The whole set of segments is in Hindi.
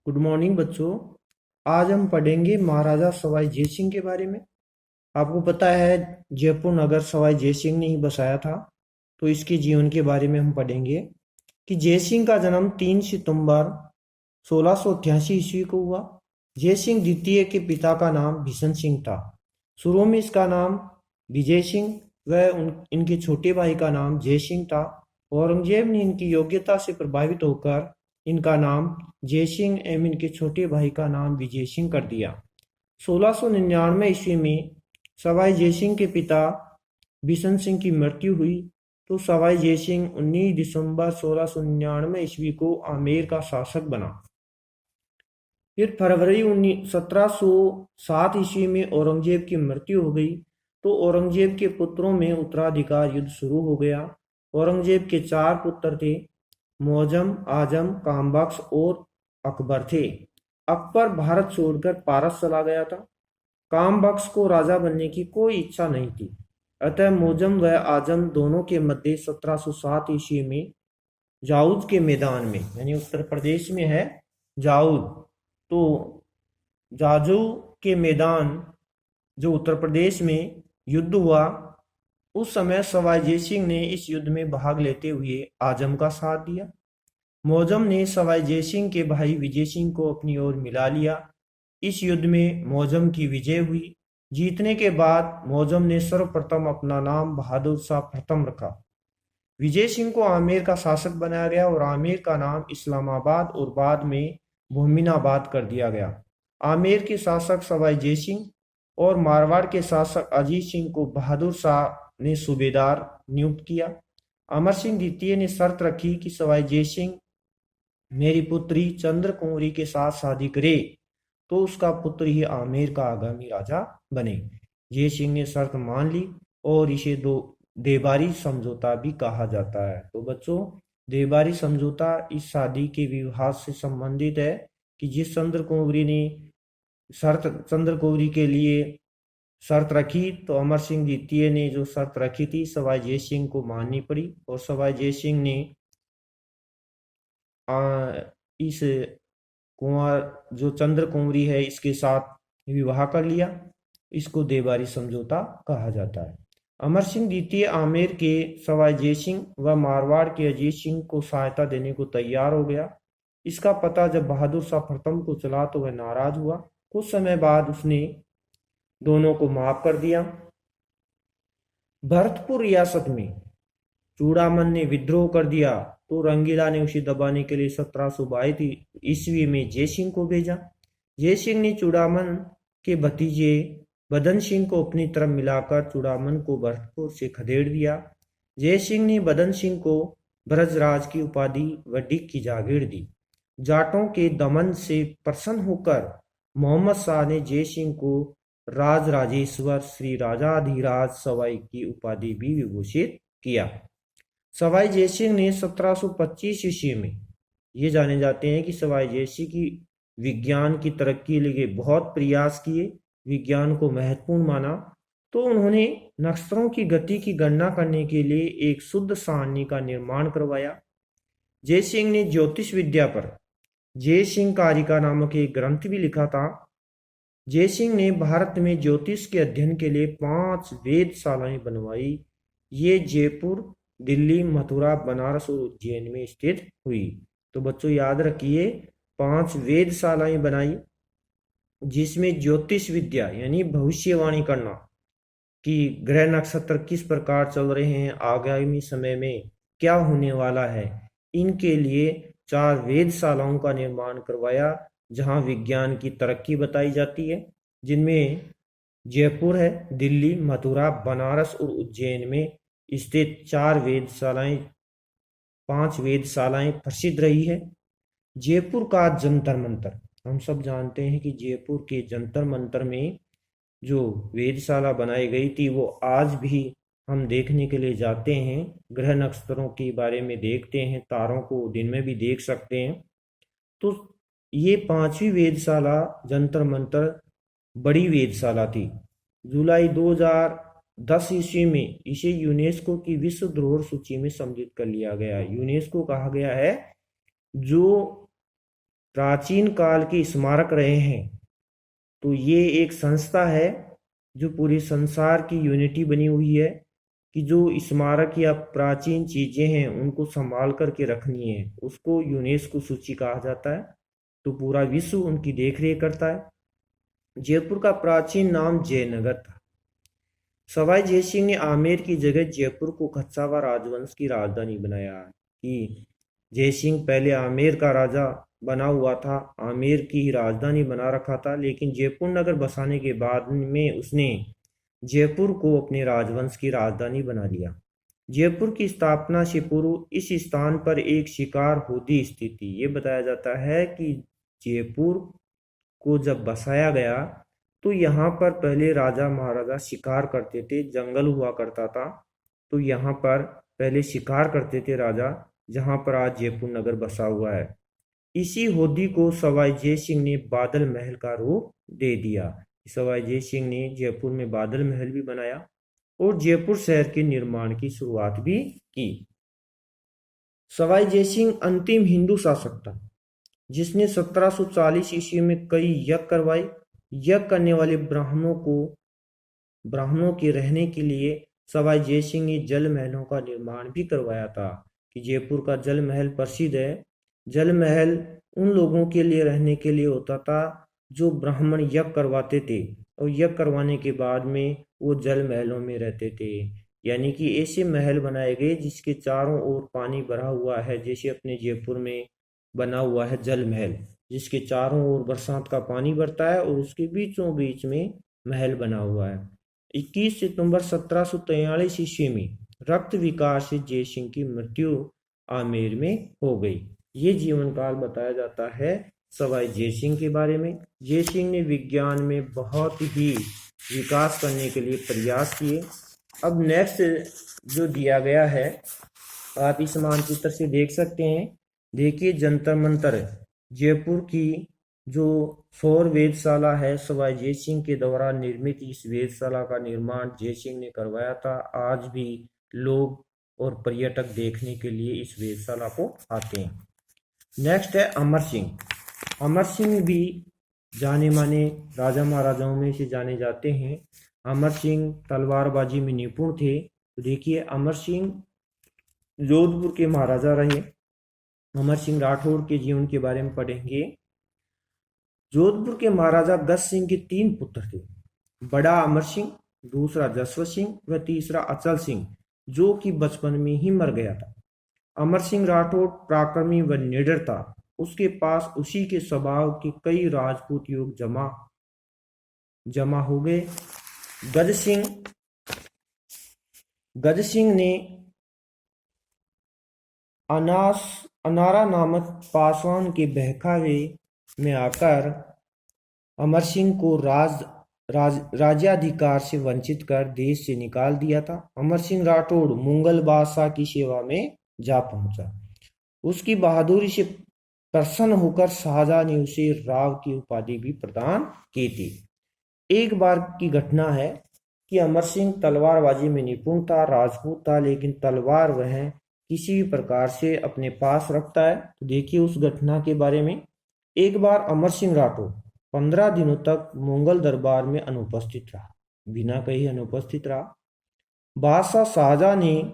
गुड मॉर्निंग बच्चों। आज हम पढ़ेंगे महाराजा सवाई जय सिंह के बारे में। आपको पता है जयपुर नगर सवाई जय सिंह ने ही बसाया था। तो इसके जीवन के बारे में हम पढ़ेंगे कि जय सिंह का जन्म 3 सितंबर 1688 ईस्वी को हुआ। जय सिंह द्वितीय के पिता का नाम भीषण सिंह था। शुरू में इसका नाम विजय सिंह व इनके छोटे भाई का नाम जय सिंह था। औरंगजेब ने इनकी योग्यता से प्रभावित होकर इनका नाम जय सिंह एवं इनके छोटे भाई का नाम विजय सिंह कर दिया। 1699 ईस्वी में सवाई जय सिंह के पिता बिशन सिंह की मृत्यु हुई तो सवाई जय सिंह 19 दिसंबर 1699 ईस्वी को आमेर का शासक बना। फिर फरवरी 1707 ईस्वी में औरंगजेब की मृत्यु हो गई तो औरंगजेब के पुत्रों में उत्तराधिकार युद्ध शुरू हो गया। औरंगजेब के 4 पुत्र थे, मौजम, आजम, कामबख्श और अकबर थे। अकबर भारत छोड़कर पारस चला गया था। कामबख्श को राजा बनने की कोई इच्छा नहीं थी। अतः मौजम व आजम दोनों के मध्य 1707 ईस्वी में जाऊद के मैदान में, यानी उत्तर प्रदेश में है जाऊद, तो जाजू के मैदान जो उत्तर प्रदेश में युद्ध हुआ, उस समय सवाई जय सिंह ने इस युद्ध में भाग लेते हुए आजम का साथ दिया। मौजम ने सवाई जय सिंह के भाई विजय सिंह को अपनी ओर मिला लिया। इस युद्ध में मौजम की विजय हुई। जीतने के बाद मौजम ने सर्वप्रथम अपना नाम बहादुर शाह प्रथम रखा। विजय सिंह को आमेर का शासक बनाया गया और आमेर का नाम इस्लामाबाद और बाद में मोमिनाबाद कर दिया गया। आमेर के शासक सवाई जय सिंह और मारवाड़ के शासक अजीत सिंह को बहादुर शाह ने सूबेदार नियुक्त किया। अमर सिंह द्वितीय ने शर्त रखी कि सवाई जय सिंह मेरी पुत्री चंद्र कुंवरी के साथ शादी करे तो उसका पुत्र ही आमेर का आगामी राजा बने। जय सिंह ने शर्त मान ली और इसे देबारी समझौता भी कहा जाता है। तो बच्चों, देबारी समझौता इस शादी के विवाद से संबंधित है कि जिस चंद्र कुंवरी ने चंद्र कुंवरी के लिए शर्त रखी तो अमर सिंह द्वितीय ने जो शर्त रखी थी सवाई जय सिंह को माननी पड़ी और सवाई जय सिंह ने इस कुंवर जो चंद्र कुंवरी है इसके साथ विवाह कर लिया। इसको देबारी समझौता कहा जाता है। अमर सिंह द्वितीय आमेर के सवाई जय सिंह व मारवाड़ के अजीत सिंह को सहायता देने को तैयार हो गया। इसका पता जब बहादुर शाह प्रथम को चला तो वह नाराज हुआ। कुछ समय बाद उसने दोनों को माफ कर दिया। भरतपुर रियासत में चूड़ामन ने विद्रोह कर दिया तो रंगीला ने उसे दबाने के लिए 1722 ईस्वी में जय सिंह को भेजा। जय सिंह ने चूड़ामन के भतीजे बदन सिंह को अपनी तरफ मिलाकर चूड़ामन को भरतपुर से खदेड़ दिया। जय सिंह ने बदन सिंह को ब्रजराज की उपाधि व डिग की जागीर दी। जाटों के दमन से प्रसन्न होकर मोहम्मद शाह ने जय सिंह को राजराजेश्वर श्री राजाधिराज सवाई की उपाधि भी विभूषित किया। सवाई जय सिंह ने 1725 ईस्वी में, ये जाने जाते हैं कि सवाई जय सिंह की विज्ञान की तरक्की के लिए बहुत प्रयास किए, विज्ञान को महत्वपूर्ण माना, तो उन्होंने नक्षत्रों की गति की गणना करने के लिए एक शुद्ध सारणी का निर्माण करवाया। जय सिंह ने ज्योतिष विद्या पर जय सिंह कारिका नामक एक ग्रंथ भी लिखा था। जय सिंह ने भारत में ज्योतिष के अध्ययन के लिए 5 वेधशालाएं बनवाई। ये जयपुर, दिल्ली, मथुरा, बनारस और उज्जैन में स्थित हुई। तो बच्चों याद रखिए, 5 वेधशालाएं बनाई जिसमें ज्योतिष विद्या यानी भविष्यवाणी करना कि ग्रह नक्षत्र किस प्रकार चल रहे हैं, आगामी समय में क्या होने वाला है, इनके लिए 4 वेधशालाओं का निर्माण करवाया जहां विज्ञान की तरक्की बताई जाती है, जिनमें जयपुर है, दिल्ली, मथुरा, बनारस और उज्जैन में स्थित 4 वेधशालाएं, 5 वेधशालाएं प्रसिद्ध रही है। जयपुर का जंतर मंतर, हम सब जानते हैं कि जयपुर के जंतर मंतर में जो वेधशाला बनाई गई थी वो आज भी हम देखने के लिए जाते हैं। ग्रह नक्षत्रों के बारे में देखते हैं, तारों को दिन में भी देख सकते हैं। तो ये 5वीं वेधशाला जंतर मंतर बड़ी वेधशाला थी। जुलाई 2010 ईस्वी में इसे यूनेस्को की विश्व धरोहर सूची में सम्मिलित कर लिया गया। यूनेस्को कहा गया है जो प्राचीन काल के स्मारक रहे हैं। तो ये एक संस्था है जो पूरे संसार की यूनिटी बनी हुई है कि जो स्मारक या प्राचीन चीजें हैं उनको संभाल करके रखनी है, उसको यूनेस्को सूची कहा जाता है। तो पूरा विश्व उनकी देखरेख करता है। जयपुर का प्राचीन नाम जयनगर था। सवाई जयसिंह ने आमेर की जगह जयपुर को खच्चावा राजवंश की राजधानी बनाया कि जयसिंह पहले आमेर का राजा बना हुआ था, आमेर की ही राजधानी बना रखा था, लेकिन जयपुर नगर बसाने के बाद में उसने जयपुर को अपने राजवंश की राजधानी बना लिया। जयपुर की स्थापना से पूर्व इस स्थान पर एक शिकार होदी स्थित थी। ये बताया जाता है कि जयपुर को जब बसाया गया तो यहाँ पर पहले राजा महाराजा शिकार करते थे, जंगल हुआ करता था। तो यहाँ पर पहले शिकार करते थे राजा, जहाँ पर आज जयपुर नगर बसा हुआ है। इसी होदी को सवाई जय सिंह ने बादल महल का रूप दे दिया। सवाई जय सिंह ने जयपुर में बादल महल भी बनाया और जयपुर शहर के निर्माण की शुरुआत भी की। सवाई जय सिंह अंतिम हिंदू शासक था जिसने 1740 ईस्वी में कई यज्ञ करवाए। यज्ञ करने वाले ब्राह्मणों के रहने के लिए सवाई जय सिंह ने जल महलों का निर्माण भी करवाया था। कि जयपुर का जल महल प्रसिद्ध है। जल महल उन लोगों के लिए रहने के लिए होता था जो ब्राह्मण यज्ञ करवाते थे, और यज्ञ करवाने के बाद में वो जल महलों में रहते थे। यानी कि ऐसे महल बनाए गए जिसके चारों ओर पानी भरा हुआ है, जैसे अपने जयपुर में बना हुआ है जल महल, जिसके चारों ओर बरसात का पानी भरता है और उसके बीचों बीच में महल बना हुआ है। 21 सितंबर 1743 ईस्वी में रक्त विकार से जय सिंह की मृत्यु आमेर में हो गई। ये जीवन काल बताया जाता है सवाई जय सिंह के बारे में। जय सिंह ने विज्ञान में बहुत ही विकास करने के लिए प्रयास किए। अब नेक्स्ट जो दिया गया है आप इस मानचित्र से देख सकते हैं। देखिए जंतर मंतर जयपुर की जो सौर वेधशाला है, सवाई जय सिंह के द्वारा निर्मित इस वेधशाला का निर्माण जय सिंह ने करवाया था। आज भी लोग और पर्यटक देखने के लिए इस वेधशाला को आते हैं। नेक्स्ट है अमर सिंह। अमर सिंह भी जाने माने राजा महाराजाओं में से जाने जाते हैं। अमर सिंह तलवारबाजी में निपुण थे। तो देखिए अमर सिंह जोधपुर के महाराजा रहे। अमर सिंह राठौर के जीवन के बारे में पढ़ेंगे। जोधपुर के महाराजा गज सिंह के 3 पुत्र थे। बड़ा अमर सिंह, दूसरा जसवंत सिंह व तीसरा अचल सिंह, जो कि बचपन में ही मर गया था। अमर सिंह राठौर पराक्रमी व निडर था। उसके पास उसी के स्वभाव के कई राजपूत युग जमा हो गए। गज सिंह ने अनारा नामक पासवान के बहकावे में आकर अमर सिंह को राज्याधिकार से वंचित कर देश से निकाल दिया था। अमर सिंह राठौड़ मुगल बादशाह की सेवा में जा पहुंचा। उसकी बहादुरी से प्रसन्न होकर शाहजहां ने उसे राव की उपाधि भी प्रदान की थी। एक बार की घटना है कि अमर सिंह तलवारबाजी में निपुण था, राजपूत था, लेकिन तलवार वह किसी भी प्रकार से अपने पास रखता है। तो देखिए उस घटना के बारे में। एक बार अमर सिंह राठौर 15 दिनों तक मुगल दरबार में अनुपस्थित रहा, बिना कहीं अनुपस्थित रहा। बादशाह शाहजहां ने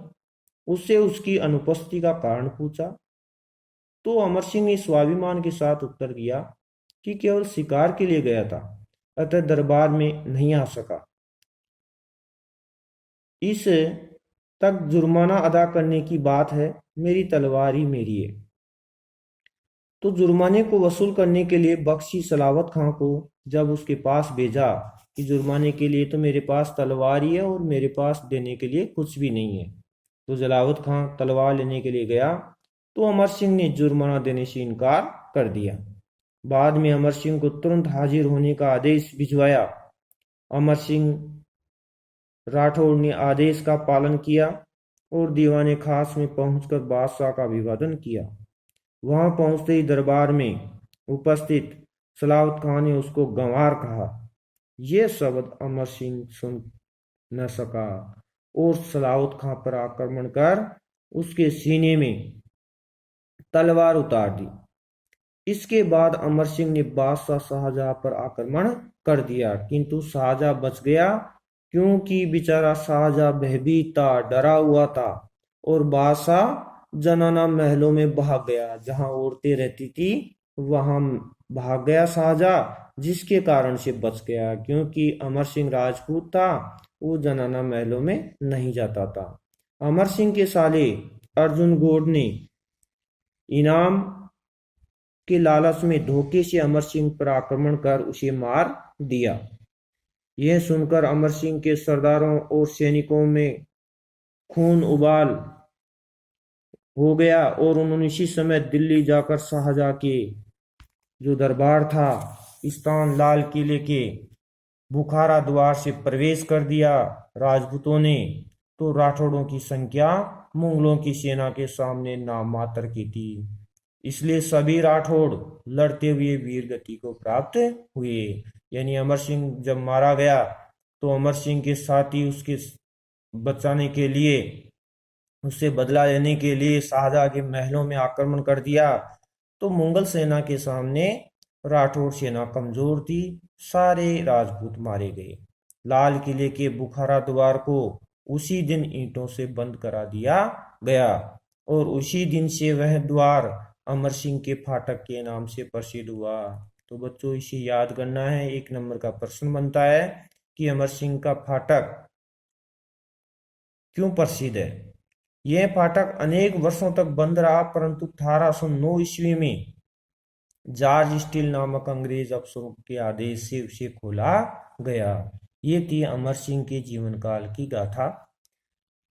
उससे उसकी अनुपस्थिति का कारण पूछा तो अमर सिंह ने स्वाभिमान के साथ उत्तर दिया कि केवल शिकार के लिए गया था, अतः दरबार में नहीं आ सका। इस तक जुर्माना अदा करने की बात है, मेरी तलवार ही मेरी है। तो जुर्माने को वसूल करने के लिए बख्शी सलावत खां को जब उसके पास भेजा कि जुर्माने के लिए तो मेरे पास तलवार ही है और मेरे पास देने के लिए कुछ भी नहीं है, तो जलावत खां तलवार लेने के लिए गया तो अमर सिंह ने जुर्माना देने से इनकार कर दिया। बाद में अमर सिंह को तुरंत हाजिर होने का आदेश भिजवाया। अमर सिंह राठौड़ ने आदेश का पालन किया और दीवाने खास में पहुंचकर बादशाह का अभिवादन किया। वहां पहुंचते ही दरबार में उपस्थित सलावत खान ने उसको गंवार कहा। यह शब्द अमर सिंह सुन न सका और सलावत खां पर आक्रमण कर उसके सीने में तलवार उतार दी। इसके बाद अमर सिंह ने बादशाह शाहजहां पर आक्रमण कर दिया, किंतु शाहजहां बच गया, क्योंकि बेचारा शाहजहां भयभीत था, डरा हुआ था। और बादशाह जनाना महलों में भाग गया, जहां औरतें रहती थी वहां भाग गया शाहजहां, जिसके कारण से बच गया, क्योंकि अमर सिंह राजपूत था, वो जनाना महलों में नहीं जाता था। अमर सिंह के साले अर्जुन गौड़ ने इनाम के लालच में धोखे से अमर सिंह पर आक्रमण कर उसे मार दिया। यह सुनकर अमर सिंह के सरदारों और सैनिकों में खून उबाल हो गया, और उन्होंने इसी समय दिल्ली जाकर शाहजहां के जो दरबार था, इस्तान लाल किले के बुखारा द्वार से प्रवेश कर दिया राजपूतों ने। तो राठौड़ों की संख्या मुगलों की सेना के सामने नामात्र की थी, इसलिए सभी राठौड़ लड़ते हुए वीर गति को प्राप्त हुए। यानी अमर सिंह जब मारा गया तो अमर सिंह के साथी उसके बचाने के लिए, उससे बदला लेने के लिए शाहजहां के महलों में आक्रमण कर दिया। तो मुगल सेना के सामने राठौड़ सेना कमजोर थी, सारे राजपूत मारे गए। लाल किले के बुखारा द्वार को उसी दिन ईंटों से बंद करा दिया गया, और उसी दिन से वह द्वार अमर सिंह के फाटक के नाम से प्रसिद्ध हुआ। तो बच्चों इसे याद करना है, 1 नंबर का प्रश्न बनता है कि अमर सिंह का फाटक क्यों प्रसिद्ध है। यह फाटक अनेक वर्षों तक बंद रहा, परंतु 1809 ईस्वी में जॉर्ज स्टील नामक अंग्रेज अफसरों के आदेश से उसे खोला गया। ये थी अमर सिंह के जीवन काल की गाथा।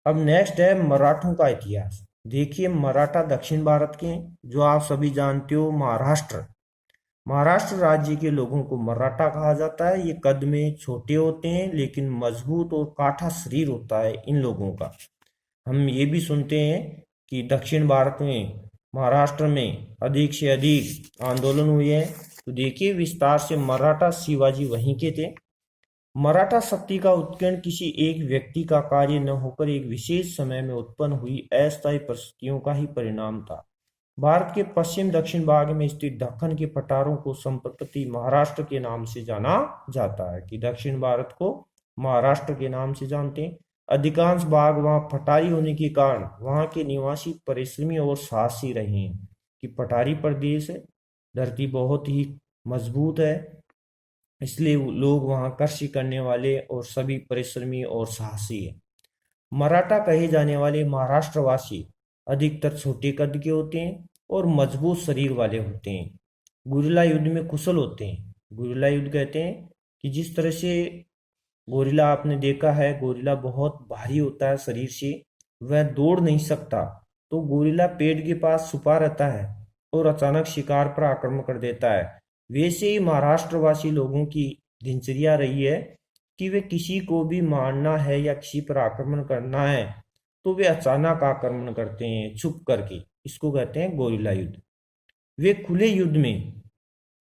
अब नेक्स्ट है मराठों का इतिहास। देखिए, मराठा दक्षिण भारत के, जो आप सभी जानते हो, महाराष्ट्र राज्य के लोगों को मराठा कहा जाता है। ये कद में छोटे होते हैं, लेकिन मजबूत और काठा शरीर होता है इन लोगों का। हम ये भी सुनते हैं कि दक्षिण भारत में, महाराष्ट्र में अधिक से अधिक आंदोलन हुए हैं। तो देखिए विस्तार से, मराठा शिवाजी वहीं के थे। मराठा शक्ति का उत्कर्ष किसी एक व्यक्ति का कार्य न होकर एक विशेष समय में उत्पन्न हुई अस्थायी परिस्थितियों का ही परिणाम था। भारत के पश्चिम दक्षिण भाग में स्थित दक्कन के पठारों को संप्रति महाराष्ट्र के नाम से जाना जाता है, कि दक्षिण भारत को महाराष्ट्र के नाम से जानते हैं। अधिकांश भाग वहां पठारी होने के कारण वहां के निवासी परिश्रमी और साहसी रहे हैं, कि पठारी प्रदेश है, धरती बहुत ही मजबूत है, इसलिए लोग वहां कृषि करने वाले और सभी परिश्रमी और साहसी है। मराठा कहे जाने वाले महाराष्ट्रवासी अधिकतर छोटे कद के होते हैं और मजबूत शरीर वाले होते हैं। गुरिल्ला युद्ध में कुशल होते हैं। गुरिल्ला युद्ध कहते हैं कि जिस तरह से गोरिल्ला आपने देखा है, गोरिल्ला बहुत भारी होता है शरीर से, वह दौड़ नहीं सकता, तो गोरिल्ला पेड़ के पास छुपा रहता है और अचानक शिकार पर आक्रमण कर देता है। वैसे ही महाराष्ट्रवासी लोगों की दिनचर्या रही है कि वे किसी को भी मारना है या किसी पर आक्रमण करना है तो वे अचानक आक्रमण करते हैं छुप करके। इसको कहते हैं गोरिल्ला युद्ध। वे खुले युद्ध में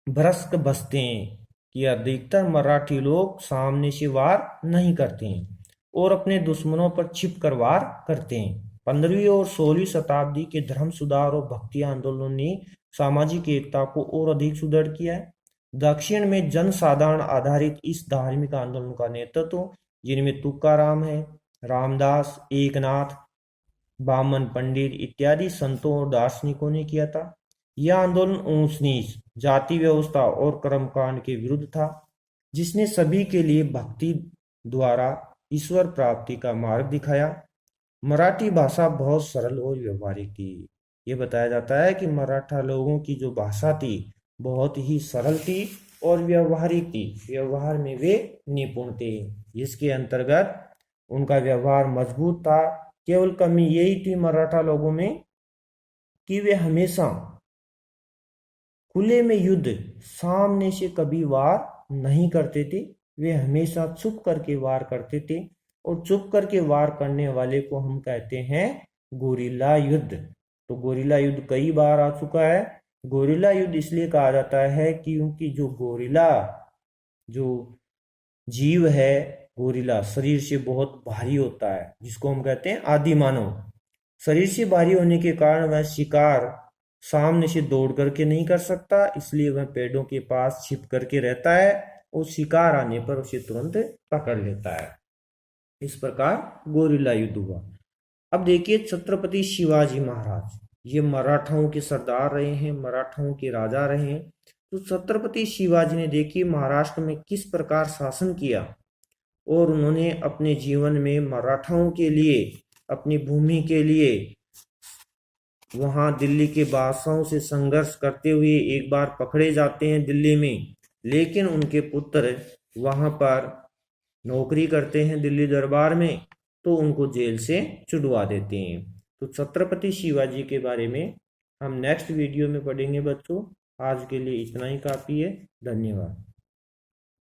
भ्रष्ट बसते हैं, कि अधिकतर मराठी लोग सामने से वार नहीं करते हैं और अपने दुश्मनों पर छिप कर वार करते हैं। 15वीं और 16वीं शताब्दी के धर्म सुधार और भक्ति आंदोलनों ने सामाजिक एकता को और अधिक सुदृढ़ किया है। दक्षिण में जनसाधारण आधारित इस धार्मिक आंदोलन का नेतृत्व, जिनमें तुकाराम है, रामदास, एकनाथ, बामन पंडित इत्यादि संतों और दार्शनिकों ने किया था। यह आंदोलन ऊंच नीच, जाति व्यवस्था और कर्मकांड के विरुद्ध था, जिसने सभी के लिए भक्ति द्वारा ईश्वर प्राप्ति का मार्ग दिखाया। मराठी भाषा बहुत सरल और व्यवहारिक थी। ये बताया जाता है कि मराठा लोगों की जो भाषा थी बहुत ही सरल थी और व्यवहारिक थी। व्यवहार में वे निपुण थे, जिसके अंतर्गत उनका व्यवहार मजबूत था। केवल कमी यही थी मराठा लोगों में कि वे हमेशा खुले में युद्ध, सामने से कभी वार नहीं करते थे। वे हमेशा चुप करके वार करते थे, और चुप करके वार करने वाले को हम कहते हैं गोरिल्ला युद्ध। तो गोरिल्ला युद्ध कई बार आ चुका है। गोरिल्ला युद्ध इसलिए कहा जाता है क्योंकि जो गोरिल्ला जो जीव है, गोरिल्ला शरीर से बहुत भारी होता है, जिसको हम कहते हैं आदि मानव। शरीर से भारी होने के कारण वह शिकार सामने से दौड़ करके नहीं कर सकता, इसलिए वह पेड़ों के पास छिप करके रहता है और शिकार आने पर उसे तुरंत पकड़ लेता है। इस प्रकार गोरिल्ला युद्ध हुआ। अब देखिए छत्रपति शिवाजी महाराज, ये मराठाओं के सरदार रहे हैं, मराठाओं के राजा रहे हैं। तो छत्रपति शिवाजी ने देखिए महाराष्ट्र में किस प्रकार शासन किया और उन्होंने अपने जीवन में मराठाओं के लिए, अपनी भूमि के लिए वहां दिल्ली के बादशाहों से संघर्ष करते हुए एक बार पकड़े जाते हैं दिल्ली में, लेकिन उनके पुत्र वहां पर नौकरी करते हैं दिल्ली दरबार में, तो उनको जेल से छुड़वा देते हैं। तो छत्रपति शिवाजी के बारे में हम नेक्स्ट वीडियो में पढ़ेंगे बच्चों। आज के लिए इतना ही काफ़ी है। धन्यवाद।